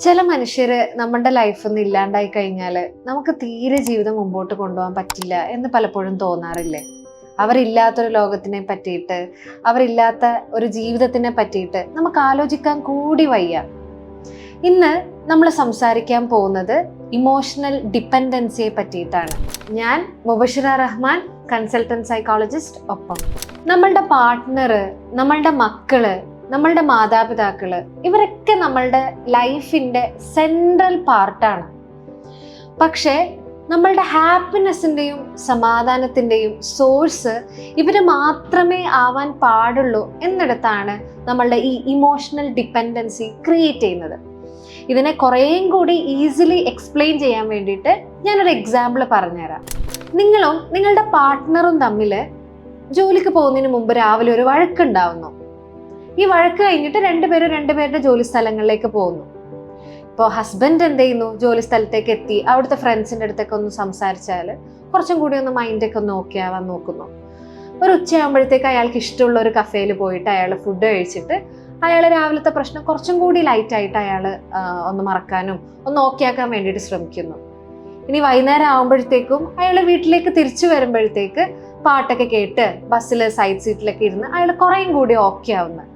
ചില മനുഷ്യര് നമ്മുടെ ലൈഫൊന്നും ഇല്ലാണ്ടായി കഴിഞ്ഞാൽ നമുക്ക് തീരെ ജീവിതം മുമ്പോട്ട് കൊണ്ടുപോകാൻ പറ്റില്ല എന്ന് പലപ്പോഴും തോന്നാറില്ലേ? അവരില്ലാത്തൊരു ലോകത്തിനെ പറ്റിയിട്ട്, അവരില്ലാത്ത ഒരു ജീവിതത്തിനെ പറ്റിയിട്ട് നമുക്ക് ആലോചിക്കാൻ കൂടി വയ്യ. ഇന്ന് നമ്മൾ സംസാരിക്കാൻ പോകുന്നത് ഇമോഷണൽ ഡിപ്പെൻഡൻസിയെ പറ്റിയിട്ടാണ്. ഞാൻ മുബഷിറ റഹ്മാൻ, കൺസൾട്ടന്റ് സൈക്കോളജിസ്റ്റ്. ഒപ്പം നമ്മളുടെ പാർട്ട്ണർ, നമ്മളുടെ മക്കള്, നമ്മളുടെ മാതാപിതാക്കള്, ഇവരൊക്കെ നമ്മളുടെ ലൈഫിൻ്റെ സെൻട്രൽ പാർട്ടാണ്. പക്ഷേ നമ്മളുടെ ഹാപ്പിനെസ്സിൻ്റെയും സമാധാനത്തിൻ്റെയും സോഴ്സ് ഇവർ മാത്രമേ ആവാൻ പാടുള്ളൂ എന്നിടത്താണ് നമ്മളുടെ ഈ ഇമോഷണൽ ഡിപ്പെൻഡൻസി ക്രിയേറ്റ് ചെയ്യുന്നത്. ഇതിനെ കുറേയും കൂടി ഈസിലി എക്സ്പ്ലെയിൻ ചെയ്യാൻ വേണ്ടിയിട്ട് ഞാനൊരു എക്സാമ്പിൾ പറഞ്ഞുതരാം. നിങ്ങളും നിങ്ങളുടെ പാർട്ട്ണറും തമ്മിൽ ജോലിക്ക് പോകുന്നതിന് മുമ്പ് രാവിലെ ഒരു വഴക്കുണ്ടാവുന്നു. ഈ വഴക്ക് കഴിഞ്ഞിട്ട് രണ്ടുപേരുടെ ജോലി സ്ഥലങ്ങളിലേക്ക് പോകുന്നു. ഇപ്പോൾ ഹസ്ബൻഡ് എന്ത് ചെയ്യുന്നു? ജോലി സ്ഥലത്തേക്ക് എത്തി അവിടുത്തെ ഫ്രണ്ട്സിൻ്റെ അടുത്തൊക്കെ ഒന്ന് സംസാരിച്ചാൽ കുറച്ചും കൂടി ഒന്ന് മൈൻഡൊക്കെ ഒന്ന് ഓക്കെ ആവാൻ നോക്കുന്നു. ഒരു ഉച്ചയാകുമ്പോഴത്തേക്ക് അയാൾക്ക് ഇഷ്ടമുള്ള ഒരു കഫേയിൽ പോയിട്ട് അയാൾ ഫുഡ് കഴിച്ചിട്ട് അയാൾ രാവിലത്തെ പ്രശ്നം കുറച്ചും കൂടി ലൈറ്റായിട്ട് അയാൾ ഒന്ന് മറക്കാനും ഒന്ന് ഓക്കെ ആക്കാൻ വേണ്ടിയിട്ട് ശ്രമിക്കുന്നു. ഇനി വൈകുന്നേരം ആകുമ്പോഴത്തേക്കും അയാൾ വീട്ടിലേക്ക് തിരിച്ചു വരുമ്പോഴത്തേക്ക് പാട്ടൊക്കെ കേട്ട് ബസ്സിൽ സൈഡ് സീറ്റിലൊക്കെ ഇരുന്ന് അയാൾ കുറേയും കൂടി ഓക്കെ ആവുന്നത്.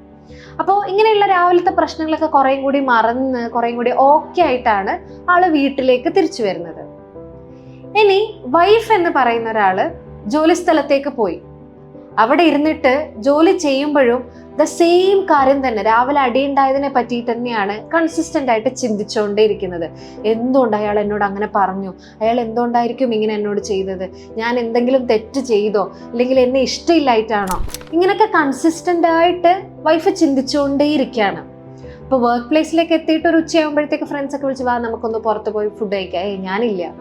അപ്പോൾ ഇങ്ങനെയുള്ള രാവിലത്തെ പ്രശ്നങ്ങളൊക്കെ കുറേയും കൂടി മറന്ന് കുറേയും കൂടി ഓക്കെ ആയിട്ടാണ് ആള് വീട്ടിലേക്ക് തിരിച്ചു വരുന്നത്. ഇനി വൈഫ് എന്ന് പറയുന്ന ഒരാള് ജോലി സ്ഥലത്തേക്ക് പോയി. അവിടെ ഇരുന്നിട്ട് ജോലി ചെയ്യുമ്പോഴും ദ സെയിം കാര്യം തന്നെ, രാവിലെ അടിയുണ്ടായതിനെ പറ്റിയിട്ട് തന്നെയാണ് കൺസിസ്റ്റന്റ് ആയിട്ട് ചിന്തിച്ചുകൊണ്ടേയിരിക്കുന്നത്. എന്തുകൊണ്ട് അയാൾ എന്നോട് അങ്ങനെ പറഞ്ഞു? അയാൾ എന്തുകൊണ്ടായിരിക്കും ഇങ്ങനെ എന്നോട് ചെയ്തത്? ഞാൻ എന്തെങ്കിലും തെറ്റ് ചെയ്തോ? അല്ലെങ്കിൽ എന്നെ ഇഷ്ടമില്ലായിട്ടാണോ? ഇങ്ങനെയൊക്കെ കൺസിസ്റ്റന്റ് ആയിട്ട് വൈഫ് ചിന്തിച്ചുകൊണ്ടേയിരിക്കുകയാണ്. ഇപ്പോൾ വർക്ക് പ്ലേസിലേക്ക് എത്തിയിട്ട് ഒരു ഉച്ചയാകുമ്പോഴത്തേക്ക് ഫ്രണ്ട്സ് ഒക്കെ വിളിച്ച് വാ നമുക്കൊന്ന് പുറത്ത് പോയി ഫുഡ് കഴിക്കാം.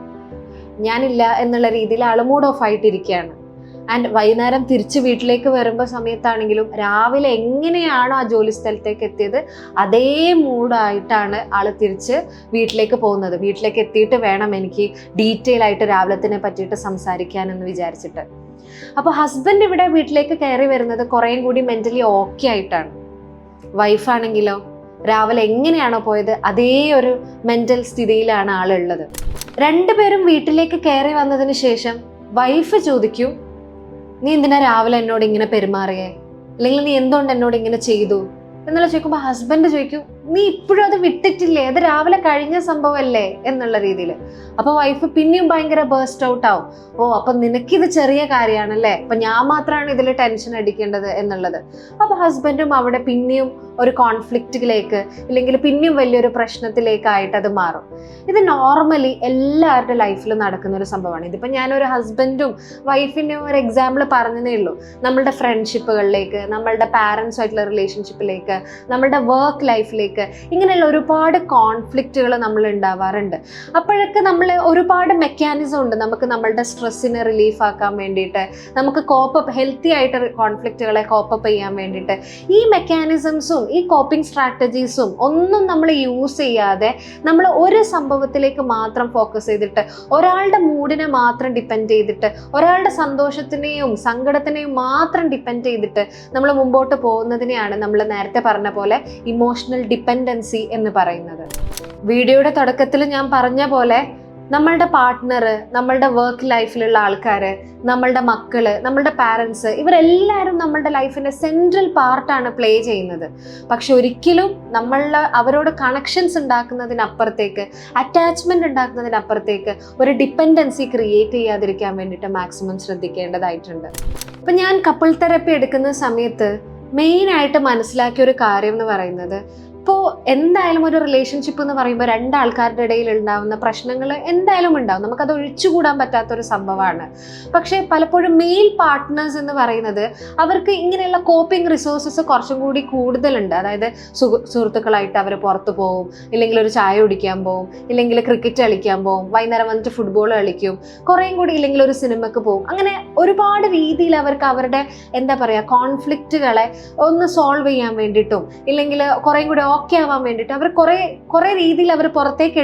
ഞാനില്ല എന്നുള്ള രീതിയിൽ ആൾ മൂഡ് ഓഫ് ആയിട്ടിരിക്കുകയാണ്. ആൻഡ് വൈകുന്നേരം തിരിച്ച് വീട്ടിലേക്ക് വരുമ്പോൾ സമയത്താണെങ്കിലും രാവിലെ എങ്ങനെയാണോ ആ ജോലി സ്ഥലത്തേക്ക് എത്തിയത് അതേ മൂഡായിട്ടാണ് ആൾ തിരിച്ച് വീട്ടിലേക്ക് പോകുന്നത്. വീട്ടിലേക്ക് എത്തിയിട്ട് വേണം എനിക്ക് ഡീറ്റെയിൽ ആയിട്ട് രാവിലത്തിനെ പറ്റിയിട്ട് സംസാരിക്കാനെന്ന് വിചാരിച്ചിട്ട്. അപ്പോൾ ഹസ്ബൻഡ് ഇവിടെ വീട്ടിലേക്ക് കയറി വരുന്നത് കുറേയും കൂടി മെൻ്റലി ഓക്കെ ആയിട്ടാണ്. വൈഫാണെങ്കിലോ രാവിലെ എങ്ങനെയാണോ പോയത് അതേ ഒരു മെൻ്റൽ സ്ഥിതിയിലാണ് ആളുള്ളത്. രണ്ടുപേരും വീട്ടിലേക്ക് കയറി വന്നതിന് ശേഷം വൈഫ് ചോദിക്കും, നീ എന്തിനാ രാവിലെ എന്നോട് ഇങ്ങനെ പെരുമാറിയേ? അല്ലെങ്കിൽ നീ എന്തുകൊണ്ട് എന്നോട് ഇങ്ങനെ ചെയ്തു എന്നുള്ള ചോദിക്കുമ്പോൾ ഹസ്ബൻഡ് ചോദിക്കും, നീ ഇപ്പോഴും അത് വിട്ടിട്ടില്ലേ? അത് രാവിലെ കഴിഞ്ഞ സംഭവമല്ലേ എന്നുള്ള രീതിയിൽ. അപ്പോൾ വൈഫ് പിന്നെയും ഭയങ്കര ബേസ്റ്റ് ഔട്ട് ആവും. ഓ, അപ്പൊ നിനക്കിത് ചെറിയ കാര്യമാണല്ലേ, അപ്പൊ ഞാൻ മാത്രമാണ് ഇതിൽ ടെൻഷൻ അടിക്കേണ്ടത് എന്നുള്ളത്. അപ്പോൾ ഹസ്ബൻഡും അവിടെ പിന്നെയും ഒരു കോൺഫ്ലിക്റ്റിലേക്ക് അല്ലെങ്കിൽ പിന്നെയും വലിയൊരു പ്രശ്നത്തിലേക്കായിട്ട് അത് മാറും. ഇത് നോർമലി എല്ലാവരുടെ ലൈഫിൽ നടക്കുന്ന ഒരു സംഭവമാണ്. ഇതിപ്പോൾ ഞാനൊരു ഹസ്ബൻഡും വൈഫിൻ്റെയും ഒരു എക്സാമ്പിൾ പറഞ്ഞതേ ഉള്ളൂ. നമ്മളുടെ ഫ്രണ്ട്ഷിപ്പുകളിലേക്ക്, നമ്മളുടെ പാരൻസുമായിട്ടുള്ള റിലേഷൻഷിപ്പിലേക്ക്, നമ്മളുടെ വർക്ക് ലൈഫിലേക്ക്, ഇങ്ങനെയുള്ള ഒരുപാട് കോൺഫ്ലിക്റ്റുകൾ നമ്മൾ ഉണ്ടാവാറുണ്ട്. അപ്പോഴൊക്കെ നമ്മൾ ഒരുപാട് മെക്കാനിസം ഉണ്ട് നമുക്ക് നമ്മളുടെ സ്ട്രെസ്സിനെ റിലീഫ് ആക്കാൻ വേണ്ടിയിട്ട്, നമുക്ക് ഹെൽത്തി ആയിട്ട് കോൺഫ്ലിക്റ്റുകളെ കോപ്പപ്പ് ചെയ്യാൻ വേണ്ടിയിട്ട്. ഈ മെക്കാനിസംസും ഈ കോപ്പിംഗ് സ്ട്രാറ്റജീസും ഒന്നും നമ്മൾ യൂസ് ചെയ്യാതെ നമ്മൾ ഒരു സംഭവത്തിലേക്ക് മാത്രം ഫോക്കസ് ചെയ്തിട്ട്, ഒരാളുടെ മൂഡിനെ മാത്രം ഡിപ്പെൻഡ് ചെയ്തിട്ട്, ഒരാളുടെ സന്തോഷത്തിനെയും സങ്കടത്തിനെയും മാത്രം ഡിപ്പെൻഡ് ചെയ്തിട്ട് നമ്മൾ മുമ്പോട്ട് പോകുന്നതിനെയാണ് നമ്മൾ നേരത്തെ പറഞ്ഞ പോലെ ഇമോഷണൽ ഡിപ്പെൻഡൻസി എന്ന് പറയുന്നത്. വീഡിയോയുടെ തുടക്കത്തിൽ ഞാൻ പറഞ്ഞ പോലെ നമ്മളുടെ പാർട്ട്ണർ, നമ്മളുടെ വർക്ക് ലൈഫിലുള്ള ആൾക്കാർ, നമ്മളുടെ മക്കള്, നമ്മളുടെ പാരൻസ്, ഇവരെല്ലാവരും നമ്മളുടെ ലൈഫിൻ്റെ സെൻട്രൽ പാർട്ടാണ് പ്ലേ ചെയ്യുന്നത്. പക്ഷെ ഒരിക്കലും അവരോട് കണക്ഷൻസ് ഉണ്ടാക്കുന്നതിനപ്പുറത്തേക്ക്, അറ്റാച്ച്മെന്റ് ഉണ്ടാക്കുന്നതിനപ്പുറത്തേക്ക് ഒരു ഡിപ്പെൻഡൻസി ക്രിയേറ്റ് ചെയ്യാതിരിക്കാൻ വേണ്ടിയിട്ട് മാക്സിമം ശ്രദ്ധിക്കേണ്ടതായിട്ടുണ്ട്. ഇപ്പം ഞാൻ കപ്പിൾ തെറപ്പി എടുക്കുന്ന സമയത്ത് മെയിനായിട്ട് മനസ്സിലാക്കിയ ഒരു കാര്യം എന്ന് പറയുന്നത്, ഇപ്പോൾ എന്തായാലും ഒരു റിലേഷൻഷിപ്പ് എന്ന് പറയുമ്പോൾ രണ്ടാൾക്കാരുടെ ഇടയിൽ ഉണ്ടാവുന്ന പ്രശ്നങ്ങൾ എന്തായാലും ഉണ്ടാവും. നമുക്കത് ഒഴിച്ചുകൂടാൻ പറ്റാത്തൊരു സംഭവമാണ്. പക്ഷേ പലപ്പോഴും മെയിൽ പാർട്ട്നേഴ്സ് എന്ന് പറയുന്നത് അവർക്ക് ഇങ്ങനെയുള്ള കോപ്പിംഗ് റിസോഴ്സസ് കുറച്ചും കൂടി കൂടുതലുണ്ട്. അതായത് സുഹൃത്തുക്കളായിട്ട് അവർ പുറത്ത് പോകും, ഇല്ലെങ്കിൽ ഒരു ചായ കുടിക്കാൻ പോകും, ഇല്ലെങ്കിൽ ക്രിക്കറ്റ് കളിക്കാൻ പോകും, വൈകുന്നേരം വന്നിട്ട് ഫുട്ബോൾ കളിക്കും, കുറേയും കൂടി ഇല്ലെങ്കിൽ ഒരു സിനിമക്ക് പോകും. അങ്ങനെ ഒരുപാട് രീതിയിൽ അവർക്ക് അവരുടെ കോൺഫ്ലിക്റ്റുകളെ ഒന്ന് സോൾവ് ചെയ്യാൻ വേണ്ടിയിട്ടും ഇല്ലെങ്കിൽ കുറേയും കൂടി ഓക്കെ ആവാൻ വേണ്ടിയിട്ട് അവർ കുറെ രീതിയിൽ അവർ പുറത്തേക്ക്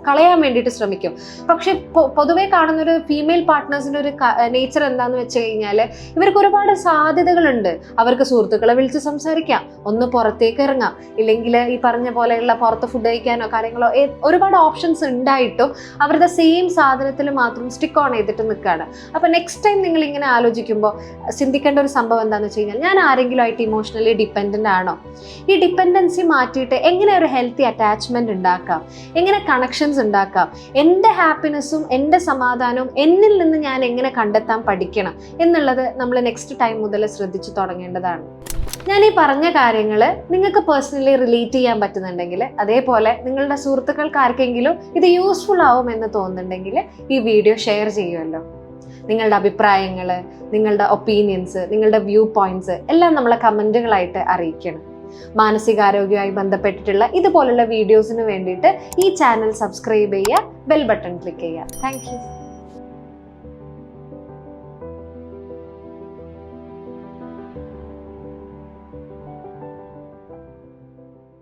കളയാൻ വേണ്ടിയിട്ട് ശ്രമിക്കും. പക്ഷെ പൊതുവെ കാണുന്ന ഒരു ഫീമെയിൽ പാർട്ട്നേഴ്സിന്റെ ഒരു നേച്ചർ എന്താന്ന് വെച്ച് കഴിഞ്ഞാൽ ഇവർക്ക് ഒരുപാട് സാധ്യതകളുണ്ട്. അവർക്ക് സുഹൃത്തുക്കളെ വിളിച്ച് സംസാരിക്കാം, ഒന്ന് പുറത്തേക്ക് ഇറങ്ങാം, ഇല്ലെങ്കിൽ ഈ പറഞ്ഞ പോലെയുള്ള പുറത്ത് ഫുഡ് കഴിക്കാനോ കാര്യങ്ങളോ ഒരുപാട് ഓപ്ഷൻസ് ഉണ്ടായിട്ടും അവരുടെ സെയിം സാധനത്തിൽ മാത്രം സ്റ്റിക്ക് ഓൺ ചെയ്തിട്ട് നിൽക്കുകയാണ്. അപ്പൊ നെക്സ്റ്റ് ടൈം നിങ്ങൾ ഇങ്ങനെ ആലോചിക്കുമ്പോൾ ചിന്തിക്കേണ്ട ഒരു സംഭവം എന്താണെന്ന് വെച്ച് കഴിഞ്ഞാൽ, ഞാൻ ആരെങ്കിലും ആയിട്ട് ഇമോഷണലി ഡിപ്പെൻഡൻ്റ് ആണോ? ഈ ഡിപ്പെൻഡൻസി മാറ്റിയിട്ട് എങ്ങനെ ഒരു ഹെൽത്തി അറ്റാച്ച്മെന്റ് ഉണ്ടാക്കാം, എങ്ങനെ കണക്ഷൻസ് ഉണ്ടാക്കാം, എൻ്റെ ഹാപ്പിനെസ്സും എൻ്റെ സമാധാനവും എന്നിൽ നിന്ന് ഞാൻ എങ്ങനെ കണ്ടെത്താൻ പഠിക്കണം എന്നുള്ളത് നമ്മൾ നെക്സ്റ്റ് ടൈം മുതൽ ശ്രദ്ധിച്ചു തുടങ്ങേണ്ടതാണ്. ഞാൻ ഈ പറഞ്ഞ കാര്യങ്ങൾ നിങ്ങൾക്ക് പേഴ്സണലി റിലേറ്റ് ചെയ്യാൻ പറ്റുന്നുണ്ടെങ്കിൽ, അതേപോലെ നിങ്ങളുടെ സുഹൃത്തുക്കൾക്ക് ആർക്കെങ്കിലും ഇത് യൂസ്ഫുൾ ആവും എന്ന് തോന്നുന്നുണ്ടെങ്കിൽ ഈ വീഡിയോ ഷെയർ ചെയ്യുമല്ലോ. നിങ്ങളുടെ അഭിപ്രായങ്ങൾ, നിങ്ങളുടെ ഒപ്പീനിയൻസ്, നിങ്ങളുടെ വ്യൂ പോയിന്റ്സ് എല്ലാം നമ്മളെ കമൻറ്റുകളായിട്ട് അറിയിക്കണം. മാനസികാരോഗ്യവുമായി ബന്ധപ്പെട്ടിട്ടുള്ള ഇതുപോലുള്ള വീഡിയോസിന് വേണ്ടിയിട്ട് ഈ ചാനൽ സബ്സ്ക്രൈബ് ചെയ്യുക, ബെൽ ബട്ടൺ ക്ലിക്ക് ചെയ്യുക. Thank you.